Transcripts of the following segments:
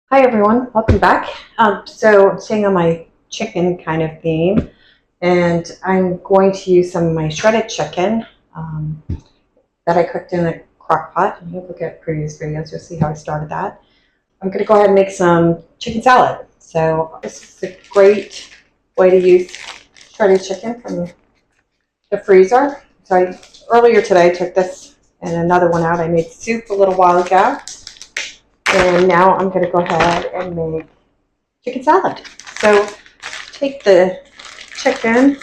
Hi everyone, welcome back. So I'm staying on my chicken kind of theme, and I'm going to use some of my shredded chicken that I cooked in a crock pot. And you look at previous videos, you'll see how I started that. I'm going to go ahead and make some chicken salad. So this is a great way to use shredded chicken from the freezer. So earlier today I took this and another one out. I made soup a little while ago. And now I'm going to go ahead and make chicken salad. So take the chicken.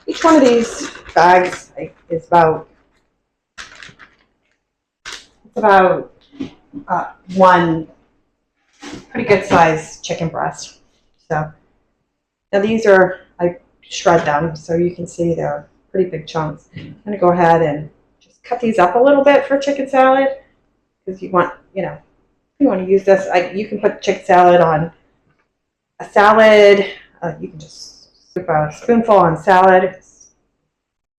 Each one of these bags is about one pretty good sized chicken breast. So now these I shred them so you can see they're pretty big chunks. I'm going to go ahead and just cut these up a little bit for chicken salad because you want to use this. You can put chicken salad on a salad. You can just scoop a spoonful on salad. It's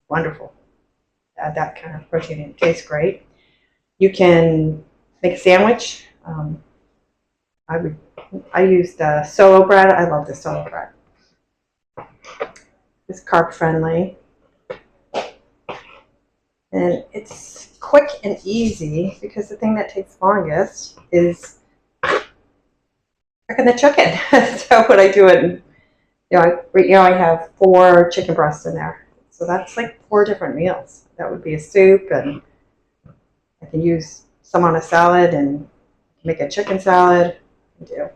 wonderful. Add that kind of protein in. It tastes great. You can make a sandwich. I used solo bread. I love the solo bread. It's carb friendly. And it's quick and easy because the thing that takes longest is cooking the chicken. So what I do I have 4 chicken breasts in there. So that's like 4 different meals. That would be a soup, and I can use some on a salad and make a chicken salad. Do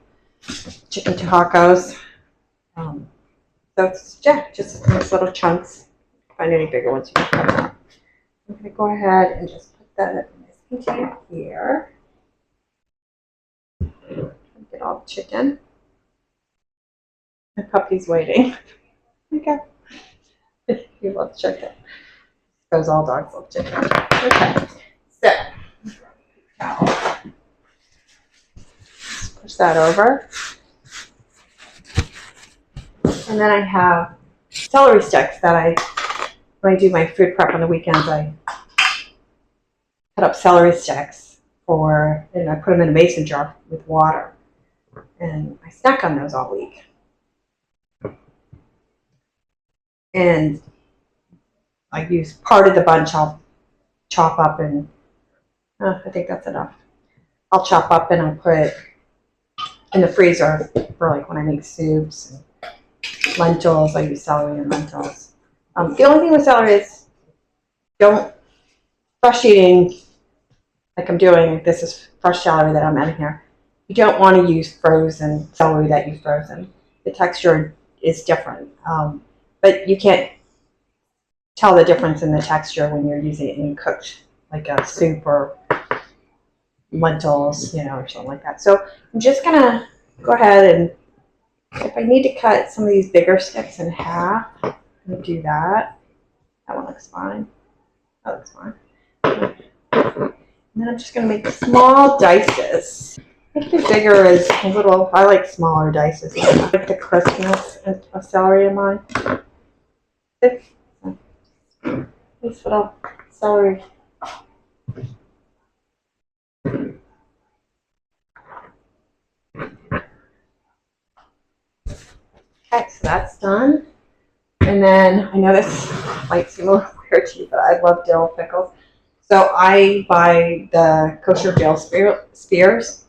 chicken tacos. So it's just nice little chunks. Find any bigger ones you can cut out. I'm going to go ahead and just put that in this container here. Get all the chicken. My puppy's waiting. Okay. He loves chicken. Because all dogs love chicken. Okay. So, push that over. And then I have celery sticks that when I do my food prep on the weekends, I cut up celery sticks and I put them in a mason jar with water. And I snack on those all week. And I use part of the bunch I'll chop up and I think that's enough. I'll chop up and I'll put in the freezer for like when I make soups and lentils. I use celery and lentils. The only thing with celery is don't fresh eating like I'm doing. This is fresh celery that I'm adding here. You don't want to use frozen celery that you've frozen. The texture is different. But you can't tell the difference in the texture when you're using it in cooked, like a soup or lentils, or something like that. So I'm just going to go ahead and if I need to cut some of these bigger sticks in half, I'm going to do that. That one looks fine. That looks fine. And then I'm just going to make small dices. I think the bigger is a little, I like smaller dices. I like the crispness of celery in mine. This little celery. Okay, so that's done. And then I know this might seem a little weird to you, but I love dill pickles. So I buy the kosher dill spears,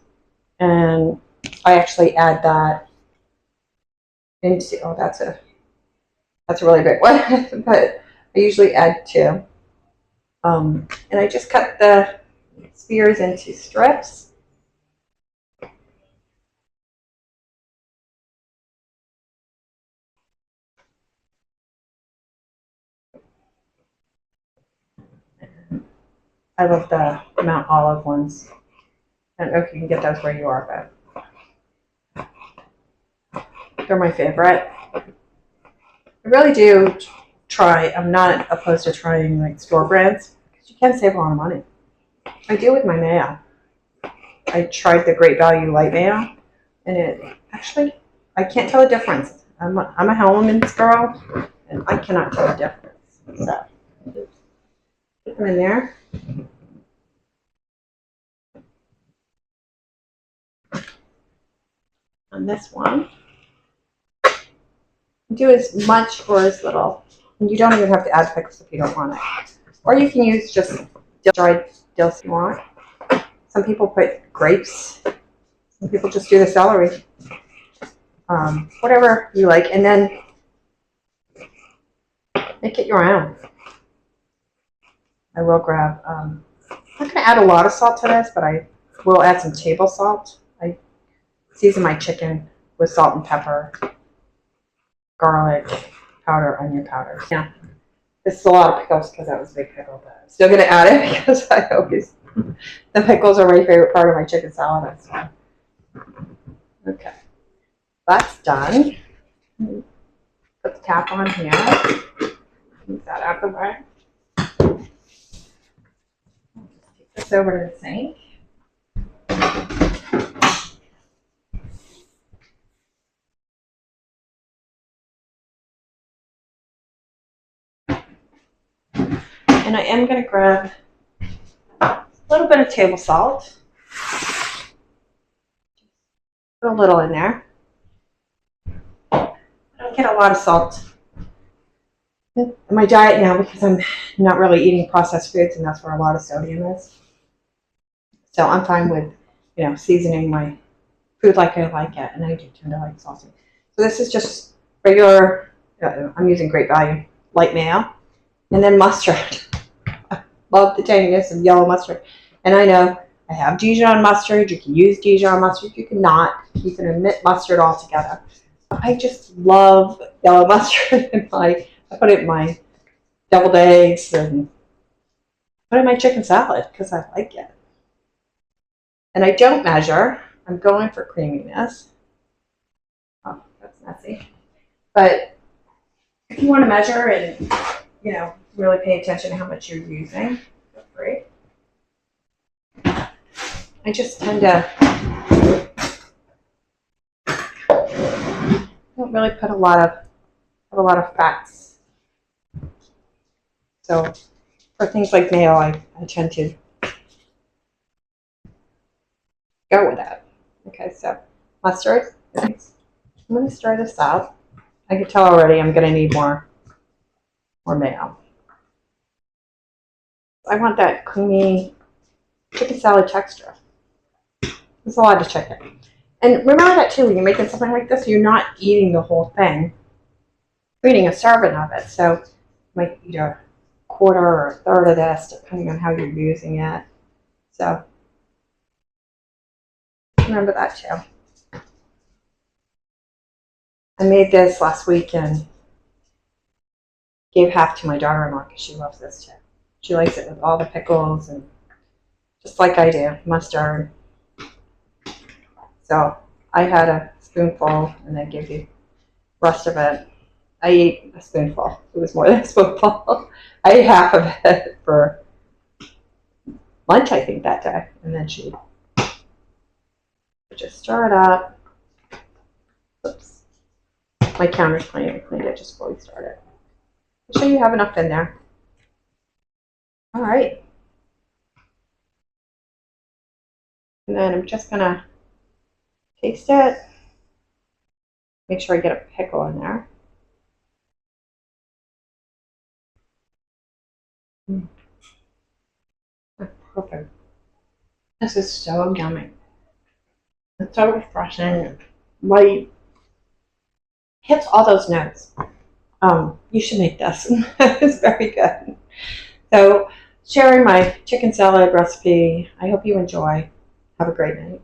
and I actually add that into. Oh, that's a really big one, but I usually add 2. And I just cut the spears into strips. I love the Mount Olive ones. I don't know if you can get those where you are, but they're my favorite. I really do I'm not opposed to trying like store brands because you can save a lot of money. I do with my mayo. I tried the Great Value Light Mayo, and I can't tell the difference. I'm a Hellmann's girl, and I cannot tell the difference. So, put them in there. on this one. Do as much or as little. And you don't even have to add pickles if you don't want it. Or you can use just dried dill if you want. Some people put grapes. Some people just do the celery. Whatever you like. And then make it your own. I will grab, I'm not going to add a lot of salt to this, but I will add some table salt. I season my chicken with salt and pepper, garlic powder, onion powder. Yeah, this is a lot of pickles because that was a big pickle, but I'm still going to add it because I always, the pickles are my favorite part of my chicken salad. That's fine. Okay, that's done. Put the cap on here. Move that out of the way. Take this over to the sink. And I am going to grab a little bit of table salt. Put a little in there. I don't get a lot of salt in my diet now because I'm not really eating processed foods, and that's where a lot of sodium is. So I'm fine with, seasoning my food like I like it, and I do tend to like saucy. So this is just regular, I'm using Great Value, light mayo, and then mustard. I love the tanginess of yellow mustard. And I know I have Dijon mustard. You can use Dijon mustard. You cannot. You can omit mustard altogether. I just love yellow mustard. I put it in my deviled eggs and put it in my chicken salad because I like it. And I don't measure. I'm going for creaminess. Oh, that's messy. But if you want to measure and, really pay attention to how much you're using, feel free. I just tend to don't really put a lot of fats. So for things like mayo, I tend to go with that. Okay, so mustard. I'm going to stir this up. I can tell already I'm going to need more mayo. I want that creamy chicken salad texture. It's a lot of chicken. And remember that too, when you're making something like this, you're not eating the whole thing. You're eating a serving of it. So you might eat a quarter or a third of this, depending on how you're using it. So remember that too. I made this last week and gave half to my daughter-in-law because she loves this too. She likes it with all the pickles and just like I do, mustard. So I had a spoonful and then gave you the rest of it. I ate a spoonful. It was more than a spoonful. I ate half of it for lunch, I think, that day. And then she just stir it up. Oops. My counter's clean. I cleaned it just before we started. Make sure you have enough in there. All right. And then I'm just going to taste it. Make sure I get a pickle in there. Perfect. This is so yummy. It's so refreshing, light. Hits all those notes. You should make this. It's very good. So, sharing my chicken salad recipe. I hope you enjoy. Have a great night.